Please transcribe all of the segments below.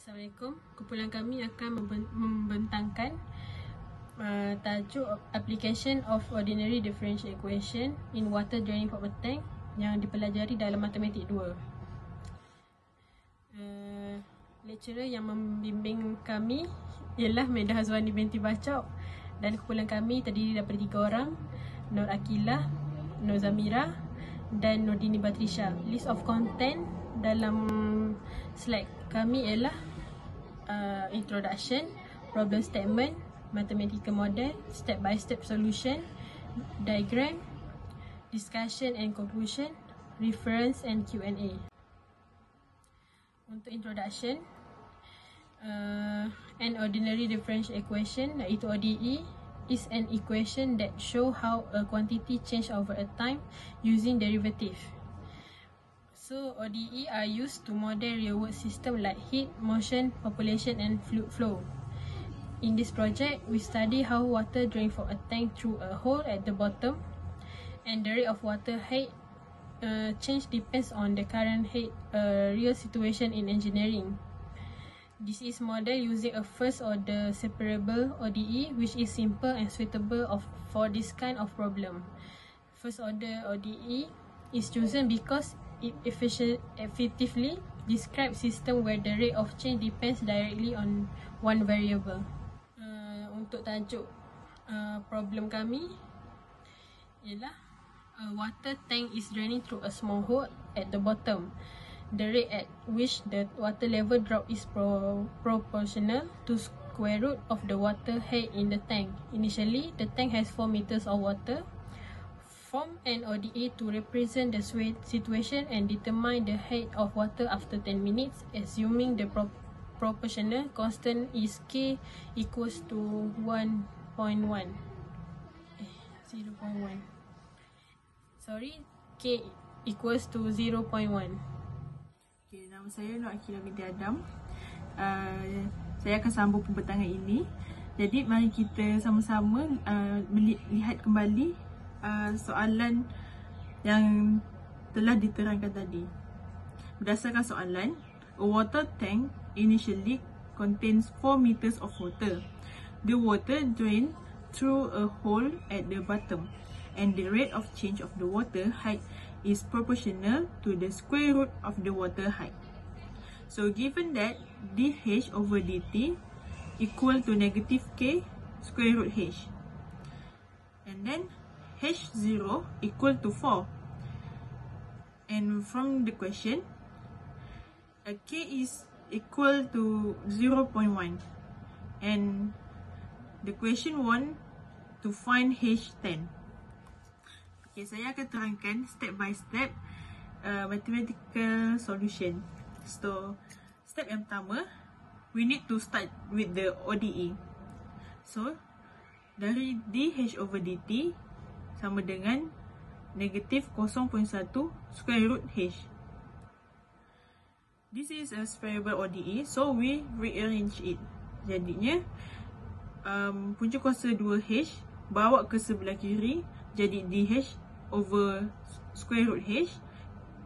Assalamualaikum. Kumpulan kami akan membentangkan tajuk Application of Ordinary Differential Equation in Water Draining from a Tank yang dipelajari dalam Matematik 2. Lecturer yang membimbing kami ialah Medah Hazwani binti Bacok, dan kumpulan kami terdiri daripada 3 orang, Nur Akilah, Nur Zamira dan Nurdini Batrisha. List of content dalam slide kami ialah introduction, problem statement, mathematical model, step by step solution, diagram, discussion and conclusion, reference and Q&A. Untuk introduction, an ordinary differential equation iaitu ODE is an equation that show how a quantity change over a time using derivative. So ODE are used to model real world system like heat, motion, population and fluid flow. In this project, we study how water drain from a tank through a hole at the bottom, and the rate of water height change depends on the current height real situation in engineering. This is model using a first order separable ODE, which is simple and suitable for this kind of problem. First order ODE is chosen because it effectively describes system where the rate of change depends directly on one variable. Untuk tajuk problem kami ialah water tank is draining through a small hole at the bottom. The rate at which the water level drop is proportional to square root of the water height in the tank. Initially, the tank has 4 meters of water. Form an ODE to represent the situation and determine the height of water after 10 minutes, assuming the proportional constant is K equals to 1.1. 0.1. Sorry, K equals to 0.1. Okay, nama saya Nur Akilah binti Adam. Saya akan sambung pembentangan ini. Jadi mari kita sama-sama lihat kembali soalan yang telah diterangkan tadi. Berdasarkan soalan, a water tank initially contains 4 meters of water. The water drained through a hole at the bottom, and the rate of change of the water height is proportional to the square root of the water height. So given that dH over dt equal to negative K square root H, and then H0 equal to 4, and from the question K is equal to 0.1, and the question want to find H10. Okay, saya akan terangkan step by step mathematical solution. So step yang pertama, we need to start with the ODE. So dari dH over dt sama dengan negatif 0.1 square root H. This is a variable ODE, so we rearrange it. Jadinya punca kuasa 2H bawa ke sebelah kiri, jadi dH over square root H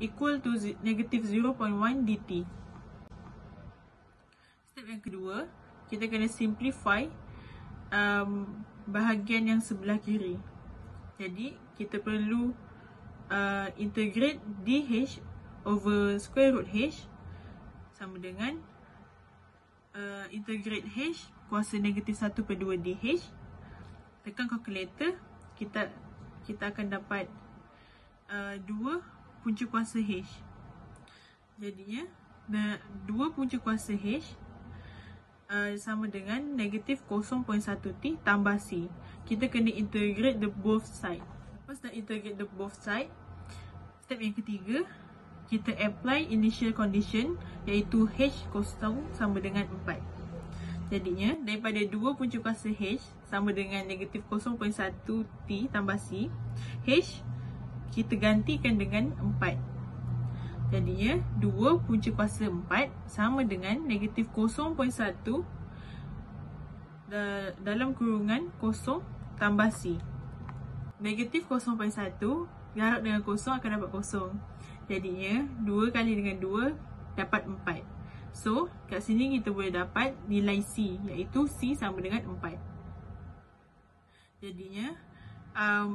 equal to negative 0.1 dt. Step yang kedua, kita kena simplify bahagian yang sebelah kiri. Jadi kita perlu integrate dH over square root H sama dengan integrate H kuasa negatif 1/2 dH. Tekan kalkulator, kita akan dapat 2 punca kuasa H. Jadinya 2 punca kuasa H sama dengan negatif 0.1 T tambah C. Kita kena integrate the both side. Lepas dah integrate the both side, step yang ketiga, kita apply initial condition iaitu H0 sama dengan 4. Jadinya daripada 2 punca kuasa H sama dengan negatif 0.1 T tambah C, H kita gantikan dengan 4. Jadinya 2 punca kuasa 4 sama dengan negatif 0.1 dalam kurungan 0 tambah C. Negatif 0.1 garap dengan kosong akan dapat kosong. Jadinya 2 kali dengan 2 dapat 4. So, kat sini kita boleh dapat nilai C, iaitu C sama dengan 4. Jadinya,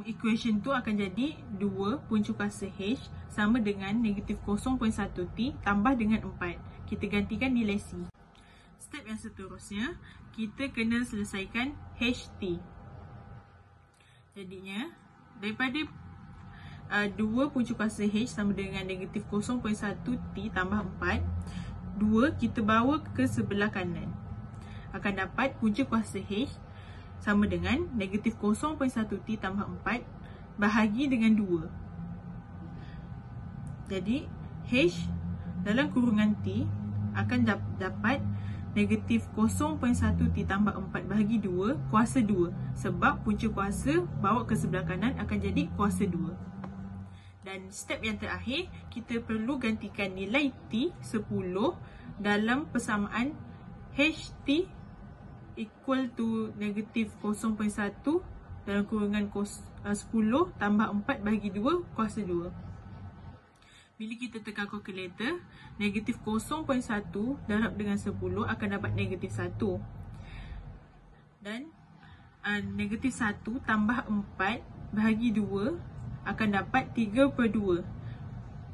equation tu akan jadi 2 punca kuasa H sama dengan negatif 0.1T tambah dengan 4. Kita gantikan nilai C. Step yang seterusnya, kita kena selesaikan HT. Jadinya, daripada 2 punca kuasa H sama dengan negatif 0.1T tambah 4, 2 kita bawa ke sebelah kanan. Akan dapat punca kuasa H sama dengan negatif 0.1T tambah 4 bahagi dengan 2. Jadi, H dalam kurungan T akan dapat negatif 0.1T tambah 4 bahagi 2 kuasa 2. Sebab punca kuasa bawa ke sebelah kanan akan jadi kuasa 2. Dan step yang terakhir, kita perlu gantikan nilai T 10 dalam persamaan HT equal to negatif 0.1 dalam kurungan 10 tambah 4 bahagi 2 kuasa 2. Bila kita tekan kalkulator, negatif 0.1 darab dengan 10 akan dapat negatif 1. Dan negatif 1 tambah 4 bahagi 2 akan dapat 3/2.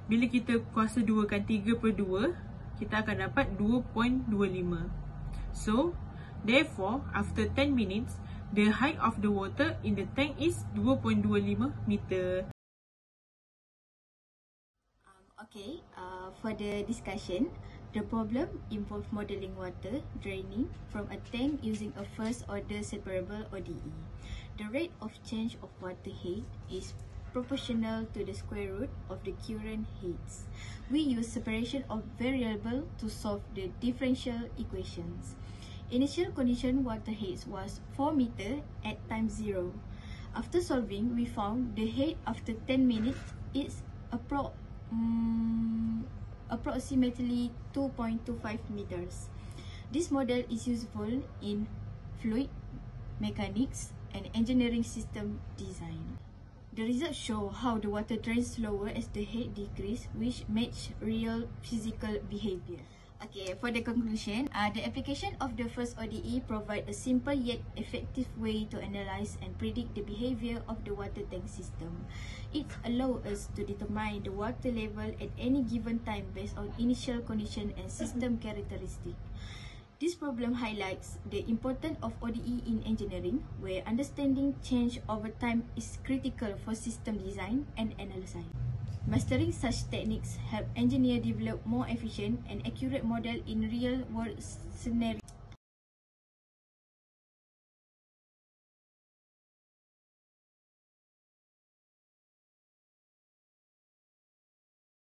Bila kita kuasa 2 kan 3/2, kita akan dapat 2.25. So, therefore, after 10 minutes, the height of the water in the tank is 2.25 meter. Okay, for the discussion, the problem involves modeling water draining from a tank using a first order separable ODE. The rate of change of water height is proportional to the square root of the current heights. We use separation of variable to solve the differential equations. Initial condition water height was 4 meter at time 0. After solving, we found the height after 10 minutes is approximately 2.25 meters. This model is useful in fluid mechanics and engineering system design. The results show how the water drains slower as the height decreases, which match real physical behavior. Okay, for the conclusion, the application of the first ODE provide a simple yet effective way to analyze and predict the behavior of the water tank system. It allows us to determine the water level at any given time based on initial condition and system characteristic. This problem highlights the importance of ODE in engineering, where understanding change over time is critical for system design and analysis. Mastering such techniques help engineers develop more efficient and accurate model in real-world scenarios.